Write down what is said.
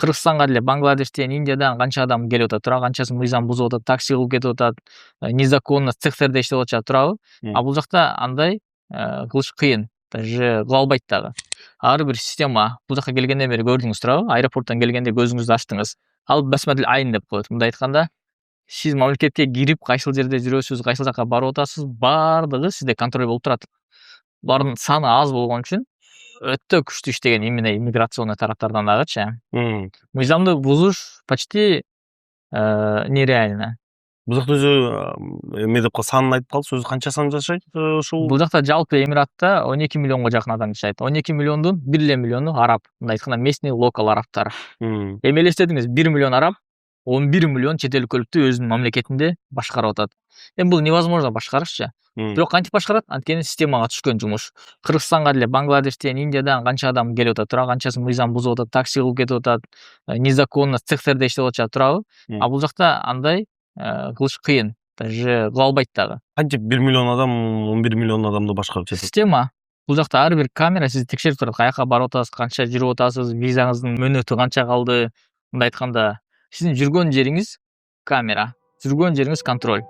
Кыргызстанга деле Бангладештен, Индиядан канча адам келип атат туурабы, канчасы мыйзам бузуп атат, такси кылып кетип атат, незаконно цехтерде иштеп атышат туурабы. А бул жакта андай кылыш кыйын, даже кыла албайт дагы. Ар бир система бул жака келгенден бери көрдүңүз туурабы, аэропорттон келгенде көзүңүздү ачтыңыз. Ал басма тил айын деп коет. Мындай айтканда, сиз мамлекетке кирип, кайсыл жерде жүрөсүз, кайсыл жака барып атасыз, баардыгы сизде контроль болуп турат. Булардын саны аз болгон үчүн өтө күчтүү иштеген именно иммиграционный тараптардан дагычы. Мыйзамды бузуш почти нереально. Бул жакта өзү эме деп санын айтып калдыңыз, өзү канча сан жашайт ушул? Бул жакта жалпы Эмиратта 12 миллионго жакын адам жашайт. 12 миллиондун 1 миллиону араб. Мындай айтканда местный локал арабтар. Эми элестетиңиз, 1 миллион араб, 11 миллион чет эл көлүктү өзүнүн мамлекетинде башкарып атат. Эми бул невозможно башкарышчы. Бирок кантип башкарат? Анткени системага түшкөн жумуш. Кыргызстанга деле Бангладештен, Индиядан канча адам келип атат туурабы, канчасы мыйзам бузуп атат, такси кылып кетип атат, незаконно цехтерде иштеп атышат туурабы. А бул жакта андай кылыш кыйын, даже кыла албайт дагы. Кантип 1 миллион адам 11 миллион адамды башкарып жатат? Система. Бул жакта ар бир камера сизди текшерип турат. Каяка барып атасыз, канча жүрүп атасыз, визаңыздын мөөнөтү канча калды. Мындай айтканда, сиздин жүргөн жериңиз камера, жүргөн жериңиз контроль.